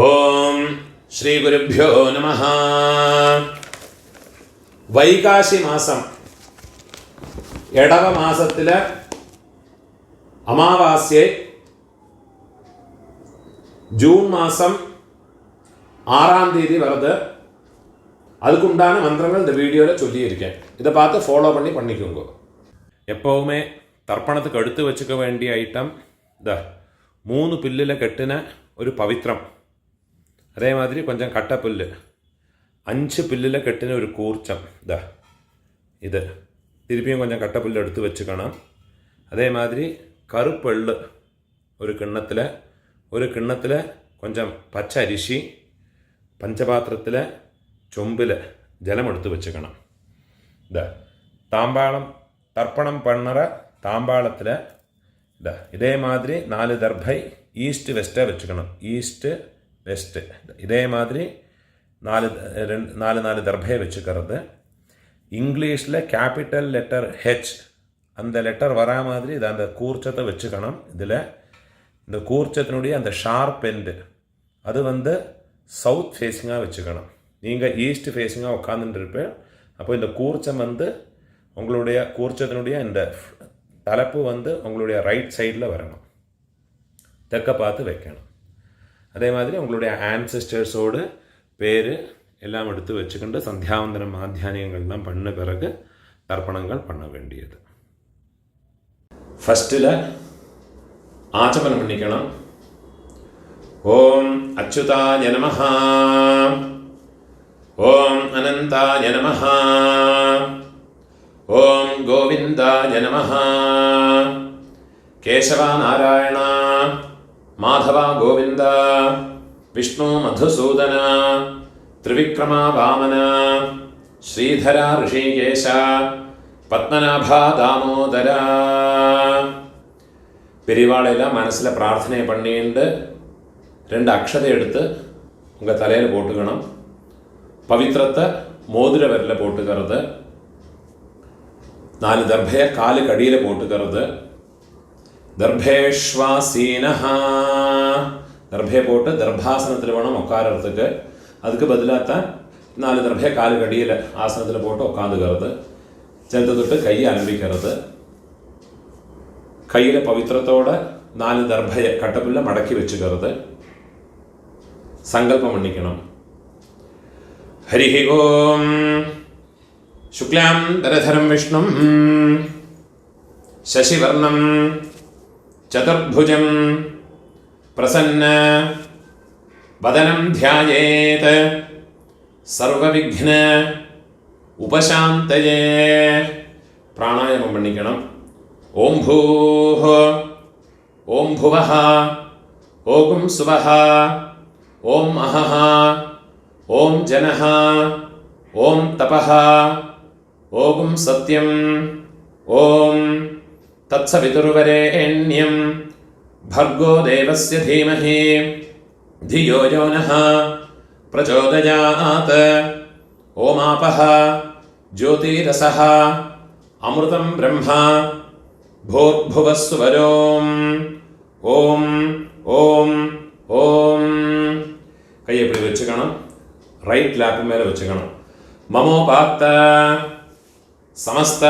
ഓം ശ്രീ ഗുരുഭ്യോ നമഃ. വൈകാശി മാസം ഇടവ മാസത്തിലെ അമാവാസ്യ ജൂൺ മാസം 6ஆம் தேதி வருது. அதுக்குண்டான மந்திரங்கள் இந்த வீடியோவில் சொல்லியிருக்கேன். இதை பார்த்து ஃபாலோ பண்ணிக்கோங்க. எப்போவுமே தர்ப்பணத்துக்கு எடுத்து வச்சுக்க வேண்டிய ஐட்டம் இந்த 3 பில்லில் கட்டின ஒரு பவித்திரம், அதே மாதிரி கொஞ்சம் கட்டப்புல்லு, 5 பில்லில் கட்டின ஒரு கூர்ச்சம், இது திருப்பியும் கொஞ்சம் கட்டப்புல்லு எடுத்து வச்சுக்கணும். அதே மாதிரி கருப்பெள்ளு ஒரு கிண்ணத்தில் கொஞ்சம் பச்சை அரிசி, பஞ்சபாத்திரத்தில் சொம்பில் ஜலம் எடுத்து வச்சுக்கணும். தாம்பாளம் தர்ப்பணம் பண்ணுற தாம்பாளத்தில் இதே மாதிரி 4 தர்பை ஈஸ்ட் வெஸ்ட்டாக வச்சுக்கணும். ஈஸ்ட்டு வெஸ்ட்டு இதே மாதிரி 4 தர்பையை வச்சுக்கிறது. இங்கிலீஷில் கேபிட்டல் லெட்டர் ஹெச் அந்த லெட்டர் வரா மாதிரி இதை அந்த கூர்ச்சத்தை வச்சுக்கணும். இதில் இந்த கூர்ச்சத்தினுடைய அந்த ஷார்ப் எண்டு அது சவுத் ஃபேஸிங்காக வச்சுக்கணும். நீங்கள் ஈஸ்ட் ஃபேஸிங்காக உட்காந்துட்டுருப்பேன். அப்போ இந்த கூர்ச்சம் உங்களுடைய கூர்ச்சத்தினுடைய இந்த தலைப்பு உங்களுடைய ரைட் சைடில் வரணும், தெற்க பார்த்து வைக்கணும். அதே மாதிரி உங்களுடைய ஆன்செஸ்டர்ஸோடு பேர் எல்லாம் எடுத்து வச்சுக்கிண்டு சந்தியாவந்தனம் மாத்தியானியங்கள்லாம் பண்ண பிறகு தர்ப்பணங்கள் பண்ண வேண்டியது. ஃபஸ்ட்டில் ஆச்சமனம் பண்ணிக்கணும். ஓம் அச்சுதாய நமஹ, ஓம் அனந்தாய நமஹ, ஓம் கோவிந்தாய நமஹ, கேசவா நாராயண மாதவா கோவிந்த, விஷ்ணு மதுசூதன, த்ரிவிக்ரமா வாமன, ஸ்ரீதரா ரிஷிகேஷ, பத்மநாபா தாமோதர. பெரியவாளெல்லாம் மனசில் பிரார்த்தனை பண்ணிட்டு 2 அக்ஷதை எடுத்து உங்கள் தலையில் போட்டுக்கணும். பவித்திரத்தை மோதிர விரலில் போட்டுக்கிறது. 4 தர்பையை காலுக்கு அடியில் போட்டுக்கிறது. தர்பேஷ்வாசீனஹா, தர்பையை போட்டு தர்பாசனத்தில் வேணும் உட்காரத்துக்கு. அதுக்கு பதிலாக தான் 4 தர்பையை காலுக்கு அடியில் ஆசனத்தில் போட்டு உட்காந்துக்கிறது. சேர்த்து தொட்டு கையை அனுப்பிக்கிறது. கையில் பவித்திரத்தோட 4 தர்பையை கட்டப்புள்ள மடக்கி வச்சுக்கிறது. சங்கல்பம் பண்ணிக்கணும். ஹரிஹி ஓம் சுக்லாம் தரதரம் விஷ்ணும் சசிவர்ணம் சதுர்புஜம் பிரசன்ன வதனம் தியாயேத் சர்வவிக்ன உபசாந்தயே. பிராணாயாமம் பண்ணிக்கணும். ஓம் பூஹ, ஓம் புவஹ, ஓம் சுவஹ, ஓம் அஹஹ, ஓம் ஜனஹ, ஓம் தபஹ, ஓம் சத்யம், ஓம் தத்சவிதுர்வரேண்யம் भर्गो देवस्य धीमहि धियो यो नः प्रचोदयात्. ओमापः ज्योतिरसः अमृतं ब्रह्मा भूर्भुवः सुवरोम्. ஓம் ஓம் ஓம். கையை எப்படி வச்சுக்கணும்? ரைட் லேப்பு மேலே வச்சுக்கணும். மமோபாத்த சமஸ்த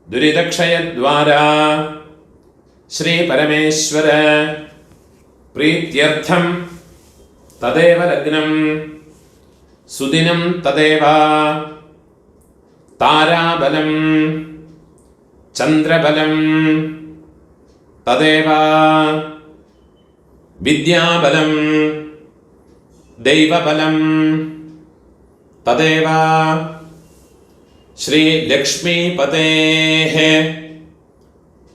துரிதக்ஷயத்வாரா ஸ்ரீ பரமேஸ்வர பிரீத்யர்த்தம் ததேவ லக்னம் சுதினம் ததேவ தாராபலம் சந்திரபலம் ததேவ வித்யாபலம் தெய்வபலம் ததேவ ஸ்ரீ லக்ஷ்மீபதேஹ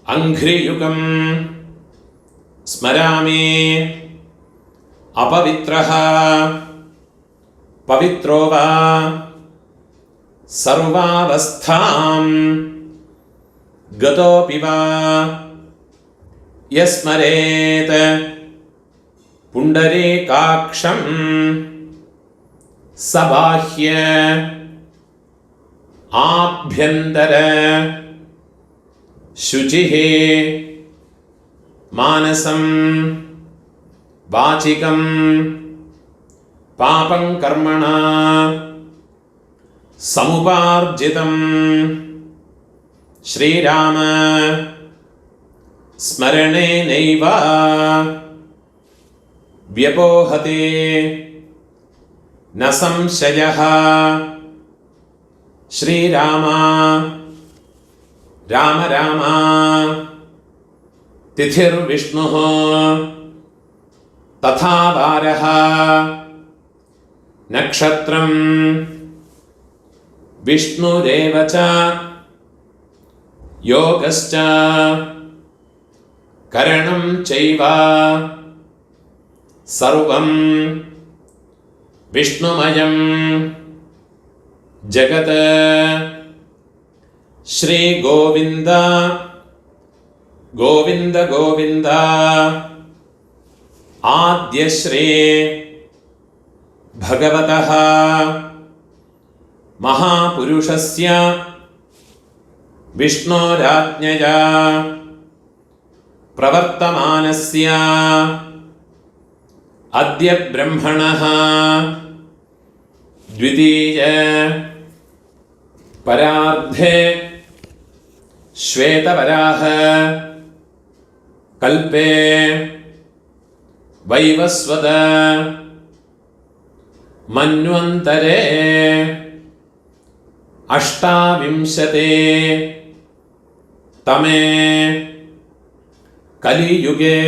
அங்க்ரியுகம் ஸ்மராமி. அபவித்ரஹ பவித்ரோ வா சர்வாவஸ்தாம் கதோபி வா யஸ்மரேத் புண்டரீகாக்ஷம் சபாஹ்ய ஆப்யந்தர शुचिः मानसं வாசிகம் பாபம் கர்மணா சமுபார்ஜிதம் ஸ்ரீராம ஸ்மரணேனைவ व्यपोहते न संशयः श्रीराम राम राम तिथिर्विष्णुः तथा वारः नक्षत्रं विष्णुरेव च योगश्च करणं चैव सर्वं विष्णुमयं जगत् श्री गोविंद गोविंद गोविंद आद्य श्री भगवतः महापुरुषस्य विष्णोराज्ञया प्रवर्तमानस्य अद्य ब्रह्मणः द्वितीय परार्धे श्वेतवराह कल्पे वैवस्वत मन्वन्तरे अष्टाविंशते तमे कलियुगे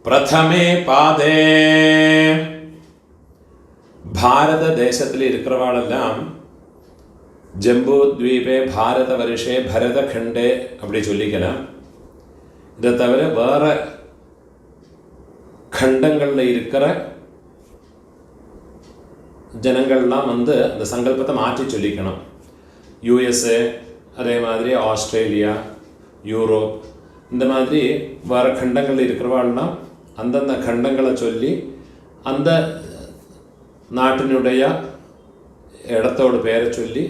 प्रथमे पादे भारतदेशத்தில் இருக்கிறவாளெல்லாம் ஜம்பூத்வீபே பாரத வருஷே பரதகண்டே அப்படி சொல்லிக்கலாம். இதை தவிர வேறு கண்டங்களில் இருக்கிற ஜனங்கள்லாம் அந்த சங்கல்பத்தை மாற்றி சொல்லிக்கணும். யூஎஸ்ஏ, அதே மாதிரி ஆஸ்திரேலியா, யூரோப், இந்த மாதிரி வேறு கண்டங்களில் இருக்கிறவாள்னா அந்தந்த கண்டங்களை சொல்லி அந்த நாட்டினுடைய இடத்தோட பேரை சொல்லி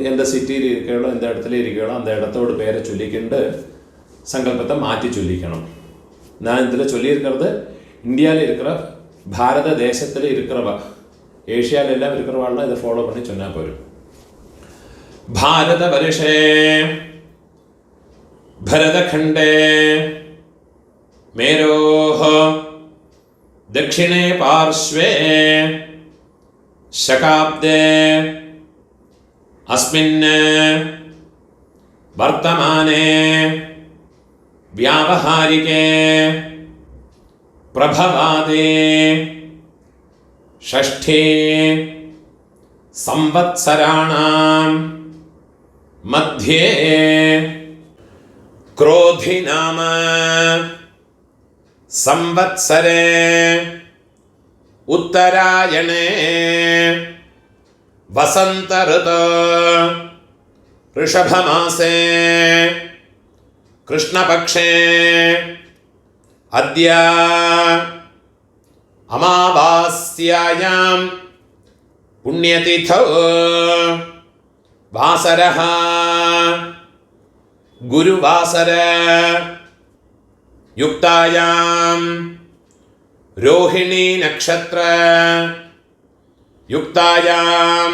எந்த சிட்டியில் இருக்கிறோ எந்த இடத்துல இருக்கிறோ அந்த இடத்தோட பேரை சொல்லிக்கிண்டு சங்கல்பத்தை மாற்றி சொல்லிக்கணும். நான் இதில் சொல்லியிருக்கிறது இந்தியாவில் இருக்கிற பாரத தேசத்தில் இருக்கிறவா, ஏஷியாவில் எல்லாம் இருக்கிறவாள்னா இதை ஃபாலோ பண்ணி சொன்னால் போயிடும். பாரத வருஷே भरतखंडे मेरोः दक्षिणे पार्श्वे शकाब्दे अस्मिन् वर्तमाने व्यावहारिके प्रभवादे षष्ठे संवत्सराणां मध्ये क्रोधि नाम संवत्सरे उत्तरायणे वसंत ऋतु ऋषभमासे कृष्णपक्षे अद्य अमावास्यायां पुण्यतिथौ वासरः गुरुवासर युक्तायां रोहिणी नक्षत्र युक्तायां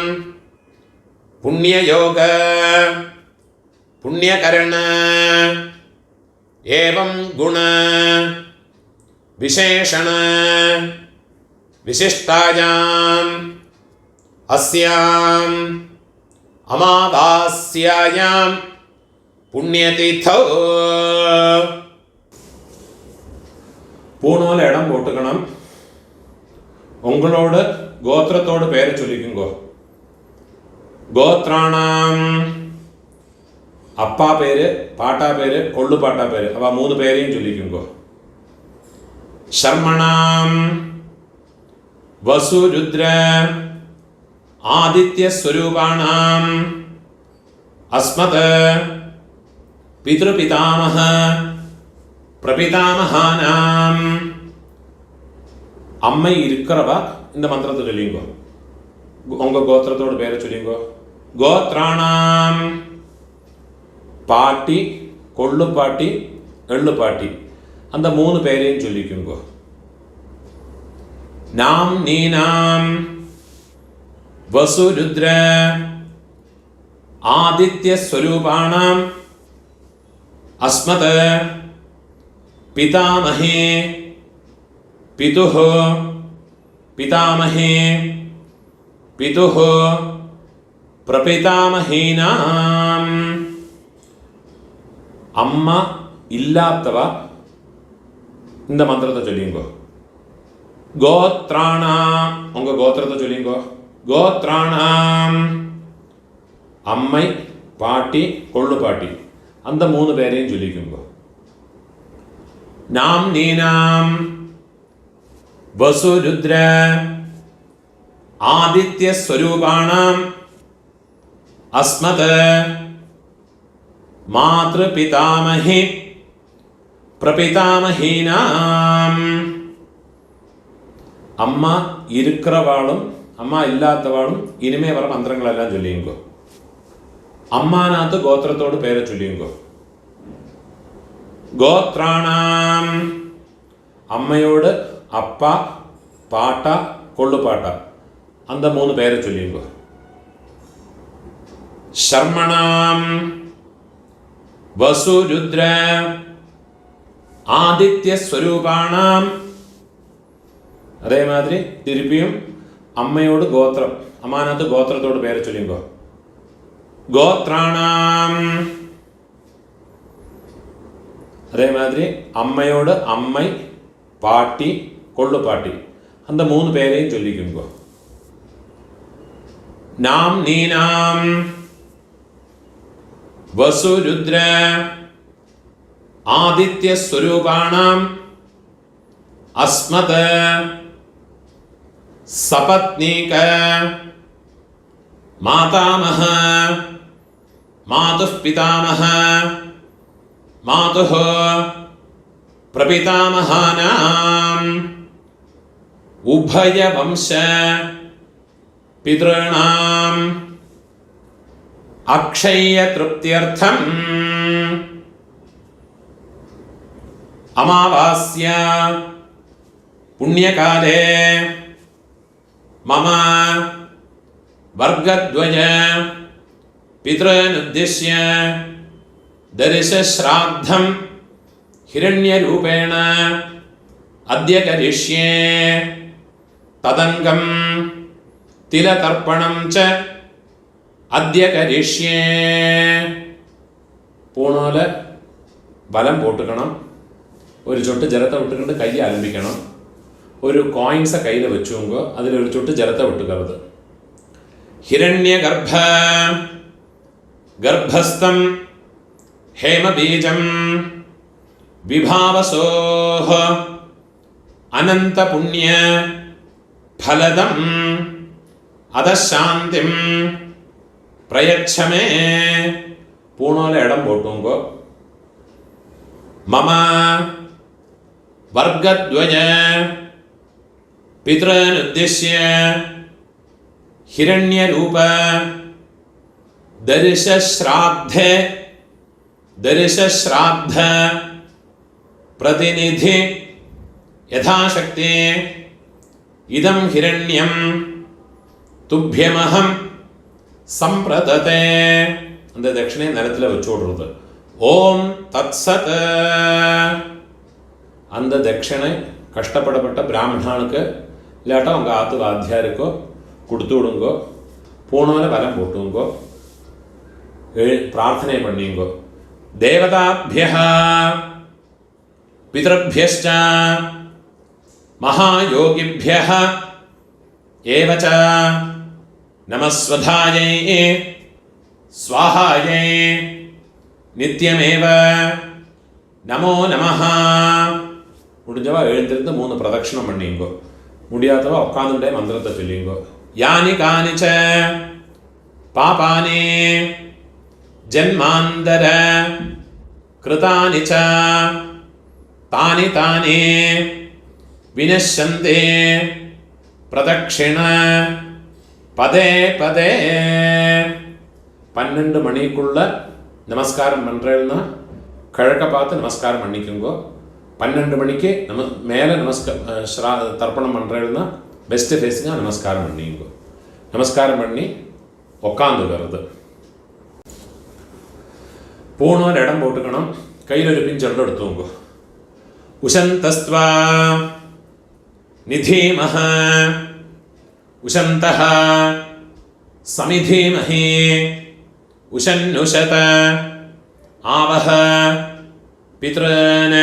पुण्ययोग पुण्यकरण एवं गुण विशेषण विशिष्टायां अस्यां अमावास्यायां पुण्यतीर्थौ பூணூல இடம் போட்டுக்கணும். உங்களோட கோத்திரத்தோட பேரை சொல்லிக்குங்கோ. கோத்ராணாம் அப்பா பேரு, பாட்டா பேரு, கொள்ளு பாட்டா பேரு, அவ 3 பேரையும் சொல்லிக்குங்கோ. शर्मणाम वसु रुद्र आदित्य स्वरूपाणाम अस्मत् पितृपितामह प्रपितामहानाम अम्मै इरुक्करवा இந்த மந்திரத்தை சொல்லிங்கோ. உங்க கோத்திரத்தோட பேரை சொல்லிங்கோ. கோத்ராணாம் பாட்டி, கொள்ளு பாட்டி, எள்ளு பாட்டி, அந்த 3 பேரையும் சொல்லிக்குங்கோ. नाम्नीनां वसुरुद्र आदित्यस्वरूपाणाम् अस्मत् पितामहे पितुः पितामहे पितुः प्रपितामहीनाम् अम्मा इल्लात्तव இந்த மந்திரத்தை சொல்லிங்கோ. கோத்ராணாம் உங்க கோத்திரத்தை சொல்லிங்கோ. கோத்ராணாம் அம்மை பாட்டி கொள்ளு பாட்டி அந்த 3 பேரையும் சொல்லிக்குங்கோ. நாம் நீனாம் வசுருத்ர ஆதித்ய ஸ்வரூபாணாம் அஸ்மத் மாத்ரு பிதாமஹி பிரபிதாமஹீனாம் அம்மா இருக்கிறவாளும் அம்மா இல்லாதவாளும் இனிமே வர மந்திரங்களெல்லாம் சொல்லியுங்கோ. அம்மானாத்து கோத்திரத்தோடு பேரை சொல்லியுங்கோ. கோத்ராணாம் அம்மையோடு அப்பா பாட்டா கொள்ளு பாட்டா அந்த 3 பேரை சொல்லியுங்கோ. சர்மணாம் வசுருத்ர ஆதித்ய ஸ்வரூபாணாம் அதே மாதிரி திருப்பியும் அம்மையோடு கோத்திரம் அம்மானாத்து கோத்திரத்தோடு பேரை சொல்லிங்கோ. கோத்ராணாம் அதே மாதிரி அம்மையோடு அம்மை பாட்டி கொள்ளு பாட்டி அந்த 3 பேரையும் சொல்லிக்குங்கோ. நாம் நீனாம் வசுருத்ர ஆதித்ய ஸ்வரூபாணாம் அஸ்மத் சபத்னீக மாதாமஹ மாதுः பிதாமஹ மாதுः பிரபிதாமஹானாம் உபய வம்ச பித்ருணாம் அக்ஷய திருப்தியர்த்தம் அமாவாஸ்யா புண்ணியகாலே மம வர்கத்வய பித்ருனுத்திஷ்ய தரிசஸ்ராத்தம் ஹிரண்யரூபேண அத்ய கரிஷ்யே ததங்கம் திலதர்ப்பணம் ச அத்ய கரிஷ்யே. பூணோல பலம் போட்டுக்கணும். ഒരു ചൊട്ട് ജലത്തെ വിട്ടുകൊണ്ട് കൈ ആരംഭിക്കണം. ഒരു കോയിൻസ കയ്യിൽ വെച്ചുകൊണ്ടോ അതിലൊരു ചൊട്ട് ജലത്തെ വിട്ടുകരുത്. ഹിരണ്യഗർഭ ഗർഭസ്ഥം ഹേമബീജം വിഭാവസോഹ അനന്തപുണ്യ ഫലദം അതശാന്തിം പ്രയച്ഛമേ. പൂണോല ഇടം പോട്ടുങ്കോ. മമ വർഗദ്വയ പിതൃനുദ്ദിശ്യ ഹിരണ്യരൂപ ദർശശ്രാദ്ധ പ്രതിനിധി യഥാശക്തി ഇദം ഹിരണ്യം തുഭ്യമഹം സംപ്രദതേ. அந்த தட்சிணையை நிலத்தில் வச்சு விடுறது. ஓம் தத்சத். அந்த தட்சிணை கஷ்டப்படப்பட்ட பிராமணனுக்கு இல்லாட்டா உங்கள் ஆத்து வாத்தியாருக்கோ கொடுத்து விடுங்கோ. பூணோல வலம் போட்டுங்கோ. பிரார்த்தனை பண்ணிங்கோ. தேவதாபியः பிதృभ्यश्च மகாயோகிभ्यः ஏவ ச நமஸ்வதாயை ஸ்வாஹாயை நித்யமேவ நமோ நமஹ. முடிஞ்சவா எழுந்திருந்து 3 பிரதட்சணம் பண்ணிங்கோ. முடியாதவா உட்காந்துட்டே மந்திரத்தை சொல்லிங்கோ. யானி கானிச்ச பாபானி ஜன்மாந்தர கிருதானி ச தானி தானி வினஷ்யந்தே பிரதட்சிண பதே பதே. 12 மணிக்குள்ள நமஸ்காரம் பண்ணுறேன்னா கிழக்க பார்த்து நமஸ்காரம் பண்ணிக்குங்கோ. 12 மணிக்கு மேலே தர்ப்பணம் பண்ணுறதுன்னா பெஸ்ட்டு ஃபேஸுங்க நமஸ்காரம் பண்ணிங்க. நமஸ்காரம் பண்ணி உக்காந்துக்கிறது. பூணூர் இடம் போட்டுக்கணும். கையில் ஒரு பிஞ்சொல்ல எடுத்துங்க. உஷந்தஸ்த்வா நிதீமஹ உஷந்தஹ சமிதீமஹி உஷன்னுஷத ஆவஹ பித்ரன்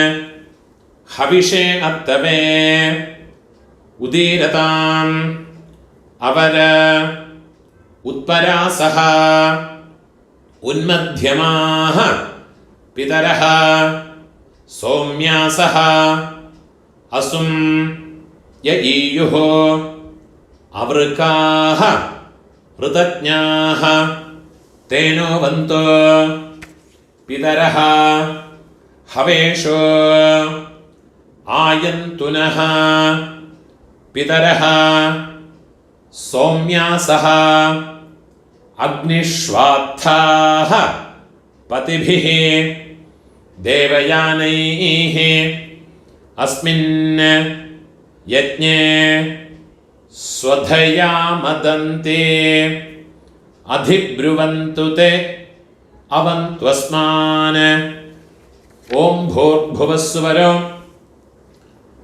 ஹவிஷே அத்தவே உதீரதாம் அவர உத்பராசஹ உன்மத்யமாஹ பிதரஹ சௌம்யாசஹ அசும் யஈயுः அவருக்காஹ ருதஜ்ஞாஹ தேனோ வந்தோ பிதரஹ ஹவேஷோ ஆயந்துனஹ பிதரஹ சௌம்யாசஹ அக்னிஷ்வாத்தாஹ பதிபிஹ தேவயானைஹ அஸ்மின் யஜ்ஞே ஸ்வதயா மதந்தே அதிப்ருவந்து தே அவந்த்வஸ்மான். ஓம் பூர்புவஸ்வரோ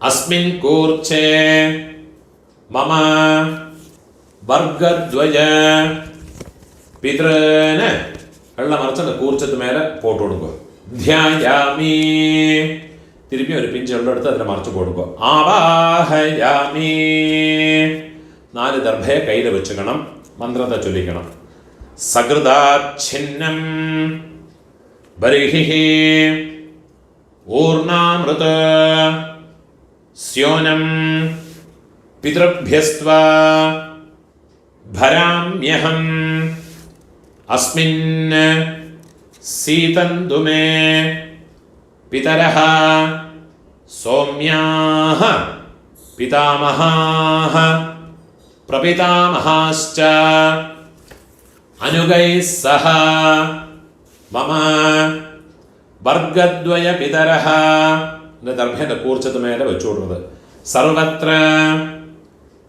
அஸ்மின் கூர்ச்சே மம வர்க்கத்வய பித்ரன் வெள்ளை மறைச்சு அந்த கூர்ச்சத்து மேலே போட்டு விடுங்க. தியாயாமி திருப்பி ஒரு பிஞ்சு வெள்ளம் எடுத்து அதில் மறைச்சு போடுங்க. ஆவாஹயாமி 4 தர்பையை கையில் வச்சுக்கணும். மந்திரத்தை சொல்லிக்கணும். சகிருதாச்சின்னம் பரிஹி ஊர்ணாமிருத ஸ்யோனம் பித்ருभ्यस्त्वा भराम्यहम् अस्मिन् सीतन्तु मे पितरः सौम्याः पितामहाः प्रपितामहाश्च अनुगैः सह मम वर्गद्वय पितरः. இந்த தர்பேந்த கூர்ச்சத்து மேலே வச்சு விடுறது. സർവത്ര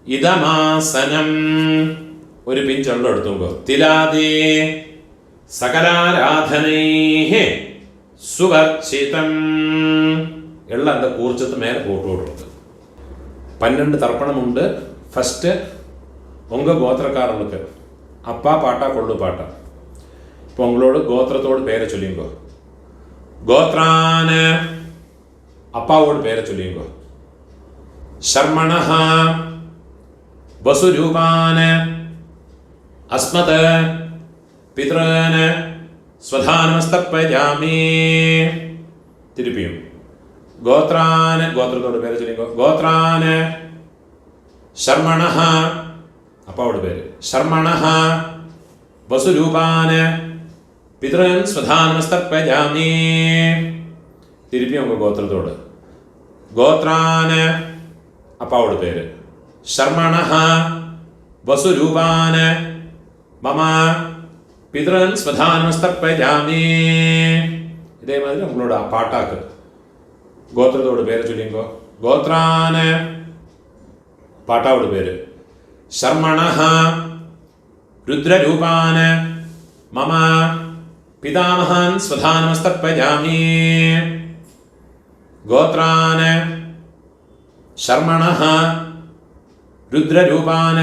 ഇദമാസനം ഒരു പിഞ്ചെള്ളം എടുത്തുങ്കോ. തിലാദേ സകലാരാധനൈഃ സുവർച്ചിതം എള്ള அந்த கூர்ச்சத்து மேலே போட்டு விடுறது. 12 தர்ப்பணமுண்டு. ஃபஸ்ட்டு உங்கள் கோத்திரக்காரர்களுக்கு அப்பா பாட்டா கொள்ளு பாட்டா. இப்போ உங்களோட கோத்திரத்தோடு பேரை சொல்லிங்கோ. கோத்ரான அப்பாவோட பேரை சொல்லிங்கோ. शर्मणः वसुरूपान् अस्मत् पितॄन् स्वधानमस्तर्पयामि. திருப்பியும் கோத்ரான் கோத்திரத்தோட பேரை சொல்லிங்கோ. கோத்ரான் शर्मणः அப்பாவோட பேர். शर्मणः वसुरूपान् पितॄन् स्वधानमस्तर्पयामि. திருப்பியும் உங்கள் கோத்திரத்தோடு. கோத்ரான் அப்பாவோட பேர். शर्मणः वसुरूपान् मम पितॄन् स्वधानमस्तर्पयामि. இதே மாதிரி உங்களோட பாட்டாக்கு கோத்திரத்தோட பேரை சொல்லிங்கோ. கோத்ரான் பாட்டாவோட பேர். शर्मणः रुद्ररूपान् मम पितामहान् स्वधानमस्तर्पयामि. गोत्रान् शर्मणः रुद्ररूपान्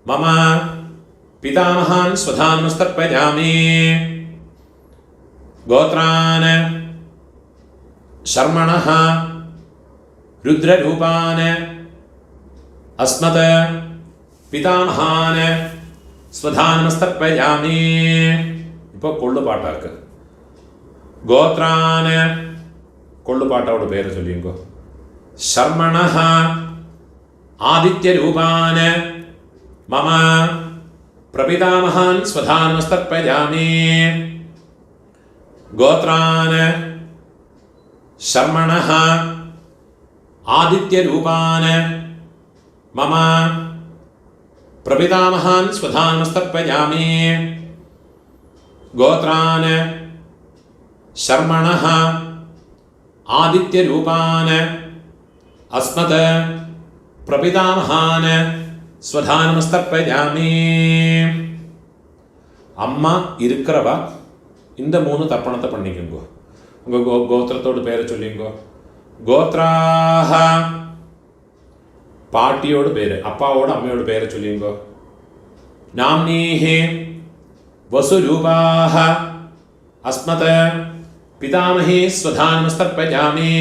मम पितामहान् स्वधानमस्तर्पयामि. गोत्रान् शर्मणः रुद्ररूपान् अस्मत् पितामहान् स्वधानमस्तर्पयामि. இப்போ கொள்ளு பாட்டாக்கு கோத்ரான் கொள்ளு பாட்டாவோட பேரை சொல்லிங்கோ. शर्मणः आदित्यरूपान् मम प्रपितामहान् स्वधानमस्तर्पयामि. गोत्रान् शर्मणः आदित्यरूपान् मम प्रपितामहान् स्वधानमस्तर्पयामि. गोत्रान् शर्मणः आदित्यरूपान् अस्मत् प्रपितामहान् स्वधानमस्तर्पयामि. அம்மா இருக்கிறவா இந்த 3 தர்ப்பணத்தை பண்ணிக்கோங்க. உங்கள் கோத்திரத்தோட பேரை சொல்லிங்கோ. கோத்ராஹ பாட்டியோட பேர், அப்பாவோட அம்மையோட பேரை சொல்லிங்கோ. நாம்னீஹி வசுரூபாஹ அஸ்மத் பிதாமஹி ஸ்வதானமஸ்தர்ப்பயாமி.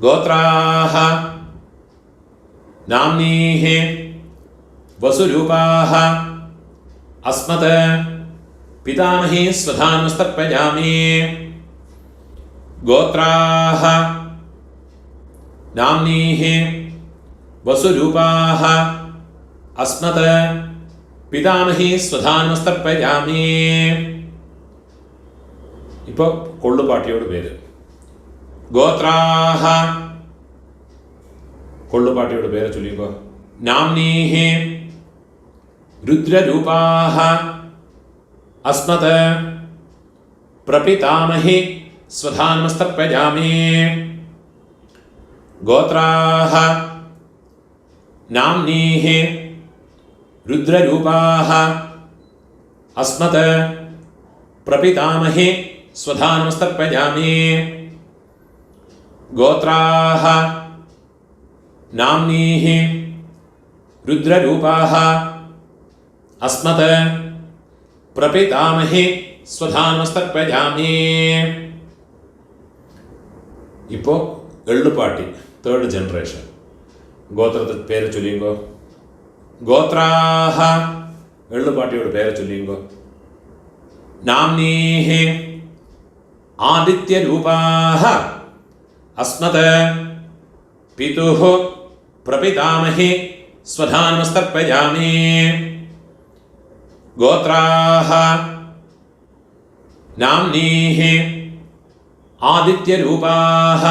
கோத்ராஹ நாம்னீஹி வசுரூபாஹ अस्मत् पितामही स्वधानमस्तर्पयामि. गोत्राः नाम्नीः वसुरूपाः अस्मत् पितामही स्वधानमस्तर्पयामि. ഇപ്പോൾ കൊള്ളുപാട്ടിയോട് പേര്. ഗോത്രാഹ കൊള്ളുപാട്ടിയോട് പേര് ചൊല്ലിക്കോ. നാംനീഹി रुद्ररूपाः अस्मत् प्रपितामहि स्वधानमस्तर्पयामि. गोत्राः नाम्नीः रुद्ररूपाः अस्मत् प्रपितामहि स्वधानमस्तर्पयामि. गोत्राः नाम्नीः रुद्ररूपाः अस्मत् प्रपितामहि स्वधानमस्तर्पयामि. ഇപ്പോൾ എള്ളുപാട്ടി തേർഡ് ജനറേഷൻ. ഗോത്രത്തെ പേര് ചൊല്ലിങ്കോ. ഗോത്രാഹ എള്ളുപാട്ടിയോട് പേര് ചൊല്ലിങ്കോ. നാംനീഹി ആദിത്യരൂപാഹ അസ്മത് പിതുഃ പ്രപിതാമഹി സ്വധാനമസ്തർപ്പയാമി. गोत्राः नाम्नीः आदित्यरूपाः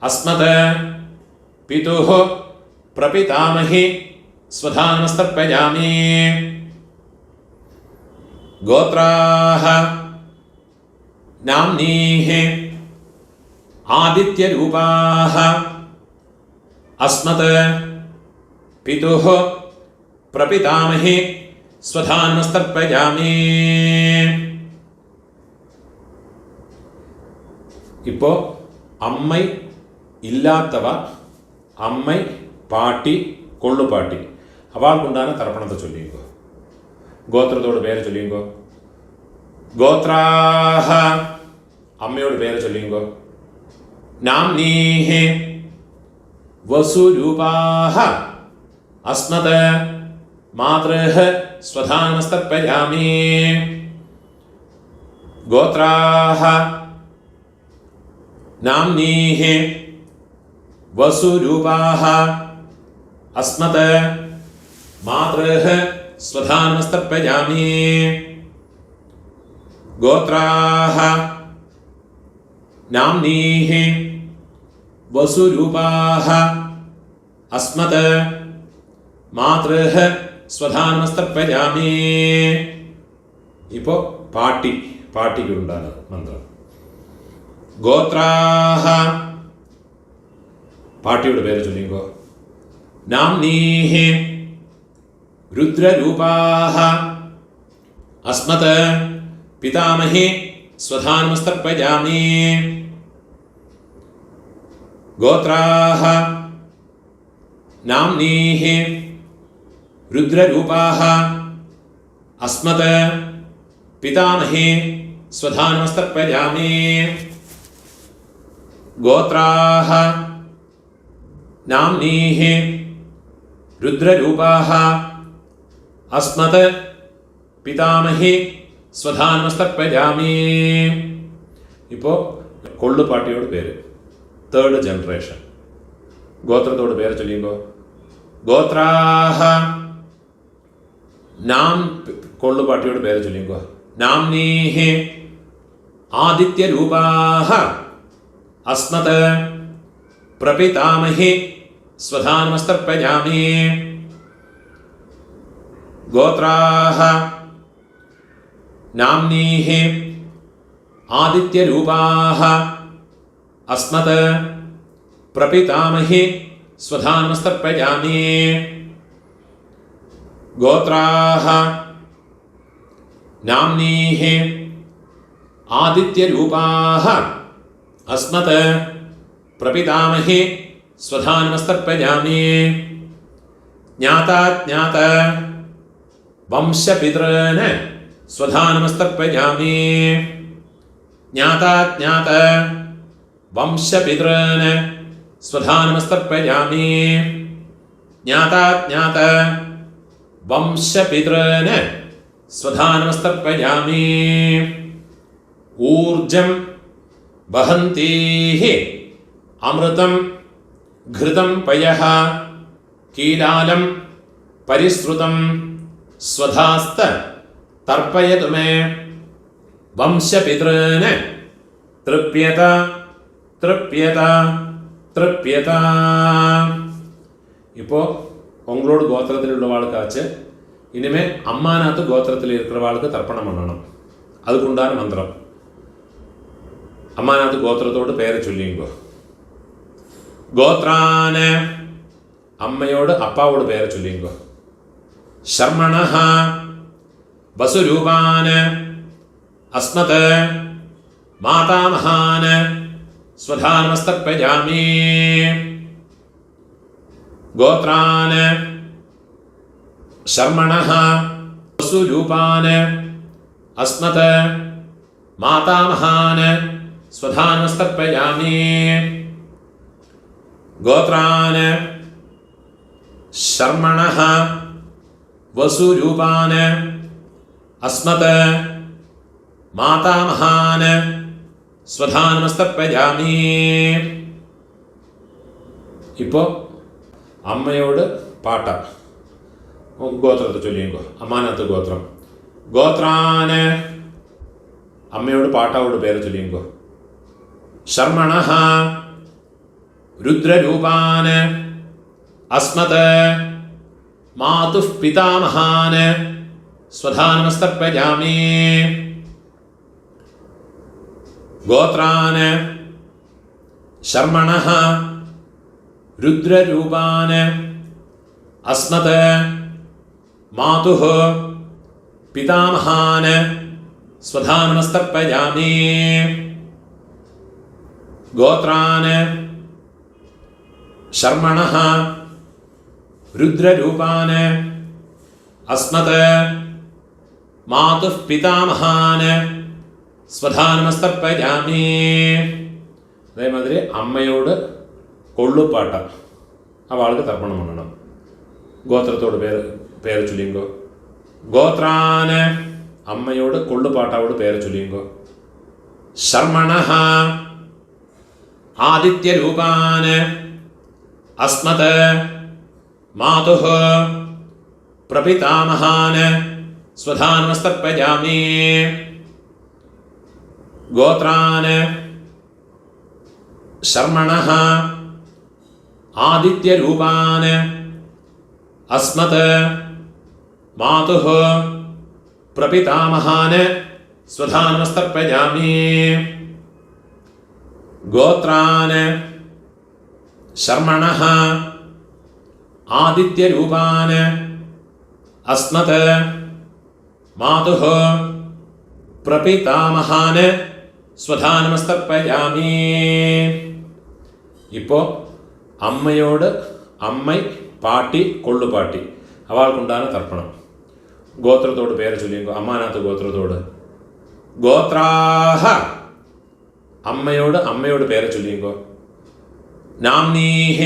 अस्मत् पितुः प्रपितामहि स्वधानमस्तर्पयामि. गोत्राः नाम्नीः आदित्यरूपाः अस्मत् पितुः प्रपितामहि സ്വധാനമസ്തർപ്പയാമി. ഇപ്പോൾ അമ്മൈ ഇല്ലാത്തവ, അമ്മൈ പാട്ടി കൊള്ളുപാട്ടി അവൾക്കുണ്ടാകുന്ന തർപ്പണത്തെ ചൊല്ലിക്കോ. ഗോത്രത്തോട് പേര് ചൊല്ലിക്കോ. ഗോത്രാഹ അമ്മയോട് പേര് ചൊല്ലിക്കോ. നാംനീഹി വസുരൂപാഹ അസ്മത് മാതൃഹ സ്വധാനമസ്തർപ്പയാമി. ഗോത്രാഹ നാംനീഹ വസുരൂപാഹ അസ്മത് മാതൃഹ സ്വധാനമസ്തർപ്പയാമി. ഗോത്രാഹ നാംനീഹ വസുരൂപാഹ അസ്മത് മാതൃഹ സ്വധാനമസ്തർപ്പയാമി. ഇപ്പോൾ പാട്ടിക്കുണ്ടാണ് മന്ത്രം. ഗോത്രാഹ പാട്ടിയുടെ പേര് ചൊല്ലിക്കോ. നാംനീഹി രുദ്രരൂപാഹ അസ്മത് പിതാമഹി സ്വധാനമസ്തർപ്പയാമി. ഗോത്രാഹ നാംനീഹി രുദ്രരൂപാഹ അസ്മത് പിതാമഹി സ്വധാനമസ്തർപ്പയാമി. ഗോത്രാഹ നാംനീഹി രുദ്രരൂപാഹ അസ്മത് പിതാമഹി സ്വധാനമസ്തർപ്പയാമി. ഇപ്പോൾ കൊള്ളുപാട്ടിയോട് പേര് തേർഡ് ജനറേഷൻ. ഗോത്രത്തോട് പേര് ചൊല്ലിക്കോ. ഗോത്രാഹ നാം കൊള്ളുപാട്ടിയോട് പേര് ചൊല്ലിക്കോ. നാംനീഹി ആദിത്യരൂപാഹ അസ്മത് പ്രപിതാമഹി സ്വധാനമസ്തർപ്പയാമി. ഗോത്രാഹ നാംനീഹി आदित्यरूपाः अस्मत् प्रपितामही स्वधा नमस्तर्पयामि। गोत्राः नाम्नीः आदित्यरूपाः अस्मत् प्रपितामही स्वधा नमस्तर्पयामि। ज्ञाता ज्ञात वंशपितॄन् स्वधा नमस्तर्पयामि। ज्ञाता ज्ञात वंशपितॄन् स्वधा नमस्तर्पयामि। ज्ञाता ज्ञात वंशपितॄन् स्वधा नमस्तर्पयामि। ऊर्जं वहन्तीः अमृतं घृतं पयः कीलालं परिश्रुतं स्वधास्त तर्पयतु मे। वंशपितॄन् तृप्यत तृप्यत तृप्यत। இப்போ உங்களோட கோத்திரத்தில் உள்ளவாளுக்காச்சு இனிமே அம்மாநாத்து கோத்திரத்தில் இருக்கிறவாளுக்கு தர்ப்பணம் பண்ணணும். அதுக்குண்டான மந்திரம். அம்மாநாத்து கோத்திரத்தோடு பேரை சொல்லிங்கோ. கோத்ரான அம்மையோடு அப்பாவோட பேரை சொல்லிங்கோ. शर्मणः वसुरूपान् अस्मत् मातामहान् स्वधा नमस्तर्पयामि। गोत्रान् शर्मणः वसुरूपान् अस्मत् मातामहान् स्वधा नमस्तर्पयामि। गोत्रान् शर्मणः वसुरूपान् अस्मत् मातामहान् स्वधा नमस्तर्पयामि। இப்போ அம்மையோடு பாட்டா கோத்திரத்தை சொல்லிங்கோ. அம்மாநாத்து கோத்திரம். கோத்ரான் அம்மையோடு பாட்டாவோட பேரை சொல்லிங்கோ. शर्मणः रुद्ररूपान् अस्मत् मातुः पितामहान् स्वधा नमस्तर्पयामि। गोत्रान् शर्मणः रुद्ररूपान् अस्मत् मातुः पितामहान् स्वधा नमस्तर्पयामि। गोत्रान् शर्मणः रुद्ररूपान् अस्मत् मातुः पितामहान् स्वधा नमस्तर्पयामि. அதே மாதிரி அம்மையோடு கொள்ளுப்பாட்ட அவளுக்கு தர்ப்பணம் பண்ணணும். கோத்திரத்தோட பேரை சொல்லிங்கோ. கோத்ரான் அம்மையோடு கொள்ளுப்பாட்டாவோட பேரை சொல்லிங்கோ. शर्मणः आदित्यरूपान् अस्मत् मातुः प्रपितामहान् स्वधा नमस्तर्पयामि. गोत्रान् शर्मणः आदित्यरूपान् अस्मत् मातुः प्रपितामहान् स्वधा नमस्तर्पयामि. गोत्रान् शर्मणः आदित्यरूपान् अस्मत् मातुः प्रपितामहान् स्वधा नमस्तर्पयामि. இப்போ அம்மையோடு அம்மை பாட்டி கொள்ளு பாட்டி அவளுக்குண்டான தர்ப்பணம். கோத்திரத்தோடு பேரை சொல்லிங்கோ. அம்மாநாத்து கோத்திரத்தோடு. கோத்ராஹ அம்மையோடு பேரை சொல்லிங்கோ. नाम्नीः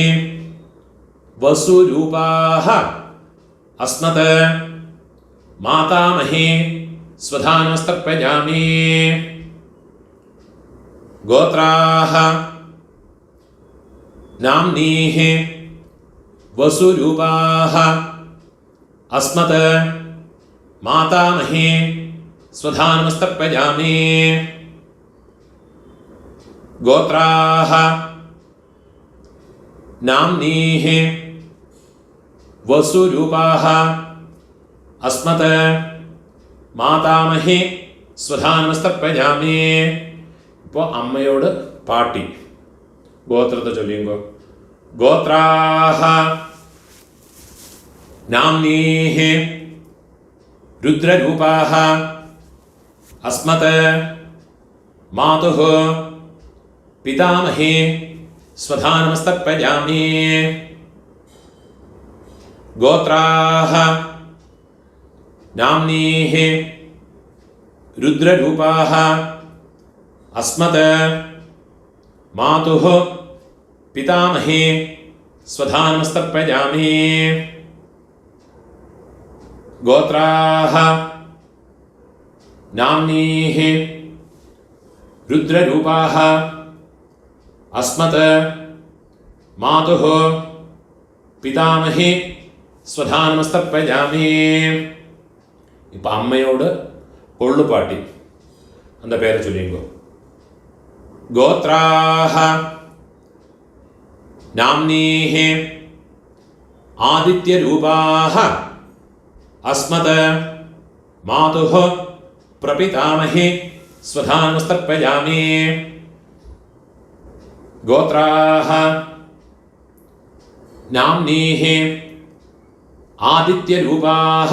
वसुरूपाः अस्मत् मातामही स्वधा नमस्तर्पयामि. गोत्राः नाम्नीः वसुरूपाः अस्मत् मातामही स्वधा नमस्तर्पयामि. गोत्राः नाम्नीः वसुरूपाः अस्मत् मातामही स्वधा नमस्तर्पयामि. ഇപ്പോൾ അമ്മയോട് പാട്ടി. ഗോത്രത്തെ ചൊല്ലിയുമ്പോ ഗോത്രാഹ നാംനീഹി രുദ്രരൂപാഹ അസ്മത് മാതുഃ പിതാമഹേ സ്വധാനമസ്തർപ്പയാമി. ഗോത്രാഹ നാംനീഹി രുദ്രരൂപാഹ അസ്മത് മാതുഃ പിതാമഹേ സ്വധാനമസ്തർപ്പയാമി. ഗോത്രാഹ നാംനീഹി രുദ്രരൂപാഹ അസ്മത് മാതുഃ പിതാമഹേ സ്വധാനമസ്തർപ്പയാമി. ഇപ്പം അമ്മയോട് കൊള്ളുപാട്ടി அந்த പേര് ചൊല്ലിയുമ്പോൾ ഗോത്രാഹ നാംനീഹി ആദിത്യരൂപാഹ അസ്മത് മാതുഃ പ്രപിതാമഹേ സ്വധാനമസ്തർപ്പയാമി. ഗോത്രാഹ നാംനീഹി ആദിത്യരൂപാഹ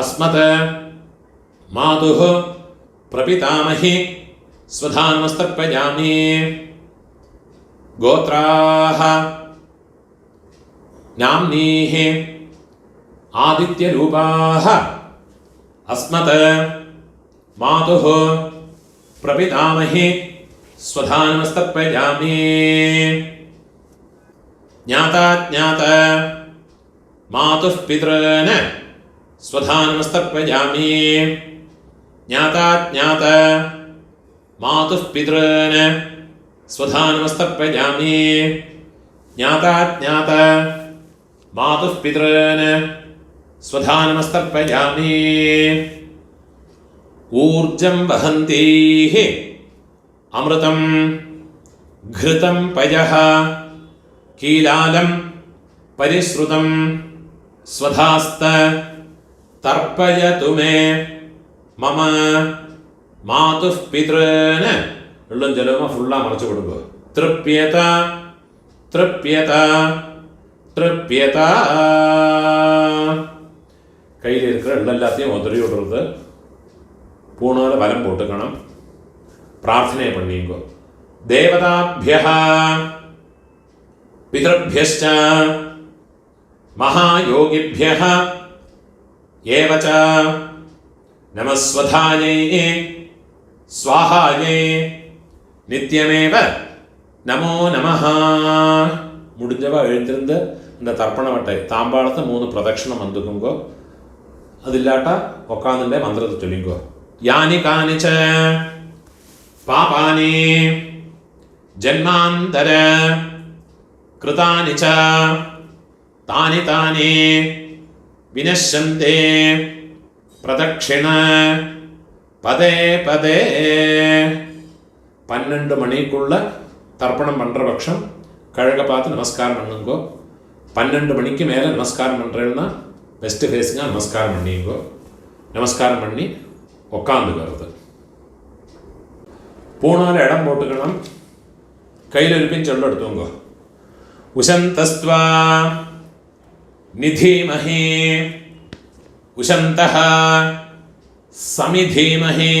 അസ്മത് മാതുഃ പ്രപിതാമഹേ സ്വധാനമസ്തർപ്പയാമി. ഗോത്രാഹ നാംനീഹി ആദിത്യരൂപാഹ അസ്മത് മാതുഃ പ്രപിതാമഹേ സ്വധാനമസ്തർപ്പയാമി. ജ്ഞാതാജ്ഞാത മാതുഃ പിതॄൻ സ്വധാനമസ്തർപ്പയാമി. ജ്ഞാതാജ്ഞാത മാതുഃ പിതॄൻ സ്വധാനമസ്തർപ്പയാമി. ജ്ഞാതാജ്ഞാത മാതുഃ പിതॄൻ സ്വധാനമസ്തർപ്പയാമി. ഊർജം വഹന്തീഃ അമൃതം ഘൃതം പയഃ കീലാലം പരിശ്രുതം സ്വധാസ്ത തർപ്പയതു മേ മമ മാതുഃ പിതॄൻ. ഉള്ളും ജലവും ഫുള്ളാ മറച്ചു കൊടുക്കുക. തൃപ്യത തൃപ്യത തൃപ്യത. கையில் இருக்கிற எல்லாத்தையும் உதறி விடுறது. பூணால வலம் போட்டுக்கணும். பிரார்த்தனை பண்ணிங்கோ. தேவதாभ्यः பிதृभ्यश्च महायोगिभ्यः एव च नमस्वधायै स्वाहायै நித்தியமேவ நமோ நமஹ. முடிஞ்சவா எழுந்திருந்து இந்த தர்ப்பண வட்டை தாம்பாளத்தை 3 பிரதட்சணம் வந்துக்குங்கோ. അതില്ലാട്ട ഒക്കാതിൻ്റെ മന്ത്രത്തെ ചൊല്ലിക്കോ. യാനി കാനിച്ച പാപാനി ജന്മാന്തര കൃതാനി ച താനി താനി വിനശ്യന്തെ പ്രദക്ഷിണ പദേ പദേ. 12 மணிக்குள்ள தர்ப்பணம் பண்ணுற பட்சம் கழக பார்த்து நமஸ்காரம் பண்ணுங்கோ. 12 மணிக்கு மேலே நமஸ்காரம் பண்ணுறேன்னா வெஸ்ட் ஃபேஸிங்காக நமஸ்காரம் பண்ணிங்கோ. நமஸ்காரம் பண்ணி உக்காந்துக்கிறது. பூணால் இடம் போட்டுக்கணும். கையில் இருப்பின் சொல்ல எடுத்துங்கோ. உஷந்தஸ்த்வா நிதீமஹி உஷந்தஹ சமிதீமஹி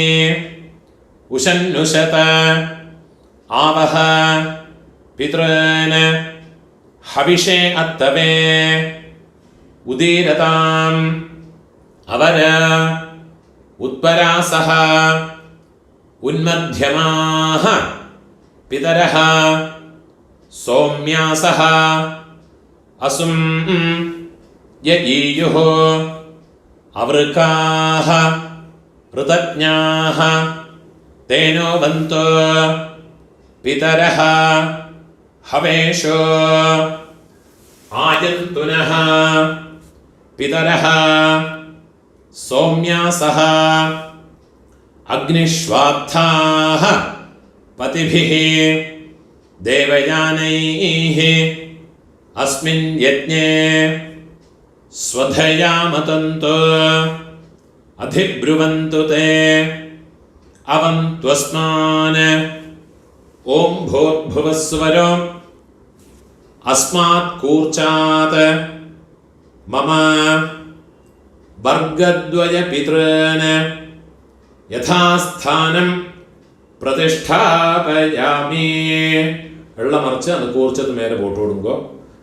உஷன்னுஷத ஆவஹ பித்ருன் ஹவிஷே அத்தவே உதீரதாம் அவர் உத்பராசஹ உன்மத்யமாஹ பிதரஹ சௌம்யாசஹ அசும் யஈயுः அவருக்காஹ ഋതജ്ഞാഃ തേനോ വന്തോ പിതരഃ ഹവേഷോ ആയന്തുനഃ പിതരഃ സൗമ്യാസഃ അഗ്നിശ്വാത്ഥാഃ പതിഭിഃ ദേവയാനൈഃ അസ്മിൻ യജ്ഞേ സ്വധയാ മതന്തോ അധിബ്രുവന്തു തേ அவன் துவஸ்மான ஓம் பூர்புவஸ்வரம் அஸ்மாத் கூர்ச்சாத் மம வர்க்கத்வய பித்ருன் யதாஸ்தானம் പ്രതിഷ്ഠാപയാമി. വെള്ളം മറിച്ച് അത് കൂർച്ചത്ത് മേലെ പോട്ട് കൊടുങ്കോ,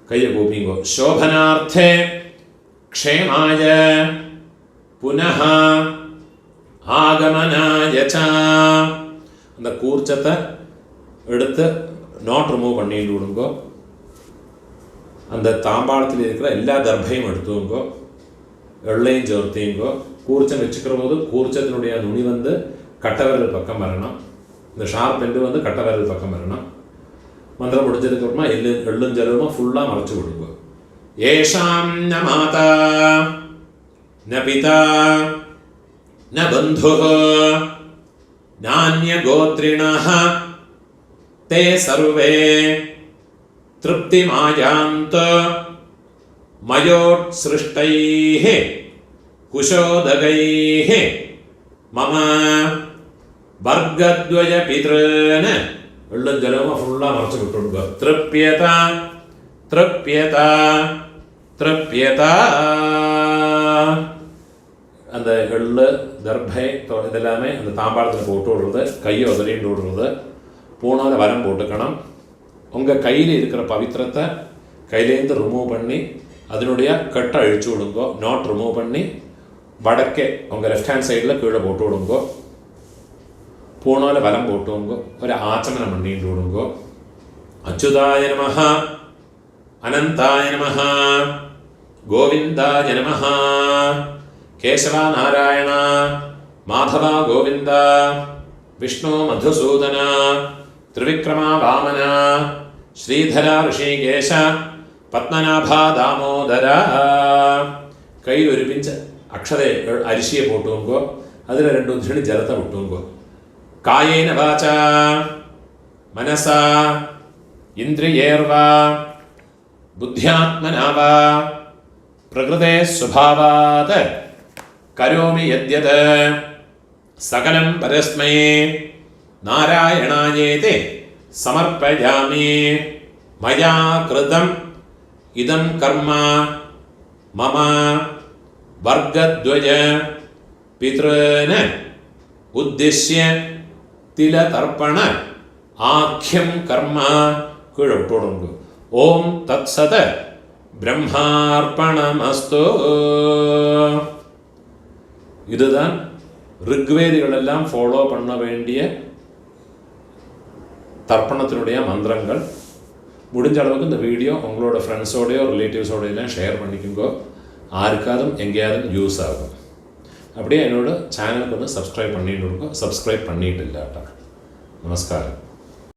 കയ്യെ കൂപ്പിങ്കോ. ശോഭനാർത്ഥേ ക്ഷേമായ പുനഃ ആഗമനായ ച. அந்த கூர்ச்சத்தை எடுத்து நாட் ரிமூவ் பண்ணிட்டு விடுங்கோ. அந்த தாம்பாளத்தில் இருக்கிற எல்லா தர்பையும் எடுத்துங்கோ, வெள்ளையும் சேர்த்தீங்கோ. கூர்ச்சம் வச்சுக்கிற போது கூர்ச்சத்தினுடைய நுனி வந்து கட்டவிரல் பக்கம் வரணும், இந்த ஷார்ப் எண்டு வந்து கட்டவிரல் பக்கம் வரணும். மந்திரம் முடிஞ்சதுக்கு அப்புறமா எள்ளும் ஜலமா ஃபுல்லாக மறைச்சு விடுங்க. ஏஷாம் ந மாதா ந பிதா ந பந்து நான்ய கோத்ரிணः தே சர்வே திருப்திமாயாந்த் மயோத்ஸ்ருஷ்டைः குஷோதகைः மம வர்க்கத்வய பித்ருன். வெள்ளும் ஜலமா ஃபுல்லாக மறைச்சு விட்டுடுங்க. திருப்யத திருப்யத திருப்யத. அந்த எள்ளு தர்பை இதெல்லாமே அந்த தாம்பாளத்தில் போட்டு விடுறது, கையை உதறிட்டு விடுறது. பூனால வரம் போட்டுக்கணும். உங்கள் கையில் இருக்கிற பவித்திரத்தை கையிலேருந்து ரிமூவ் பண்ணி அதனுடைய கட்டை அழிச்சு விடுங்கோ. நாட் ரிமூவ் பண்ணி வடக்கே உங்கள் லெஃப்ட் ஹேண்ட் சைடில் கீழே போட்டு விடுங்கோ. பூனால வலம் போட்டுங்கோ. ஒரு ஆச்சமனம் பண்ணிட்டு விடுங்கோ. அச்சுதாய நமஹ, அனந்தாய நமஹ, கோவிந்தாய நமஹ, கேசவா நாராயண, மாதவா கோவிந்த, விஷ்ணு மதுசூதன, திரிவிக்ரமா வாமன, ஸ்ரீதரா ഋഷികേശ, പത്മനാഭാ ദാമോദര. കയ്യിൽ ഒരു പിഞ്ച് അക്ഷത അരിശിയെ പോട്ടുങ്കോ. അതിൽ 2 ഉദ്ധരണി ജലത്തെ വിട്ടുങ്കോ. കായേന വാച മനസ ഇന്ദ്രിയേർവാ ബുദ്ധ്യാത്മനാ വാ പ്രകൃതേ സ്വഭാവാത് കരോമി യദ്യത് സകലം പരസ്മൈ നാരായണായേതി സമർപ്പയാമി. മയാ കൃതം ഇദം കർമ്മ മമ വർഗദ്വയ പിതൃൻ ഉദ്ദിശ്യ തിലതർപ്പണ ആഖ്യം കർമ്മ. കീഴെ വിട്ടോടുങ്കോ. ഓം തത്സത് பிரம்மார்ப்பணமஸ்து. இதுதான் ரிக்வேதிகள் எல்லாம் ஃபாலோ பண்ண வேண்டிய தர்ப்பணத்தினுடைய மந்திரங்கள். முடிஞ்ச அளவுக்கு இந்த வீடியோ உங்களோட ஃப்ரெண்ட்ஸோடையோ ரிலேட்டிவ்ஸோடையெல்லாம் ஷேர் பண்ணிக்கோங்க. ஆருக்காதும் எங்கேயாவது யூஸ் ஆகும். அப்படியே என்னோட சேனலுக்கு வந்து சப்ஸ்கிரைப் பண்ணிட்டு இருக்கோம். சப்ஸ்கிரைப் பண்ணிட்டு இல்லாட்டா. நமஸ்காரம்.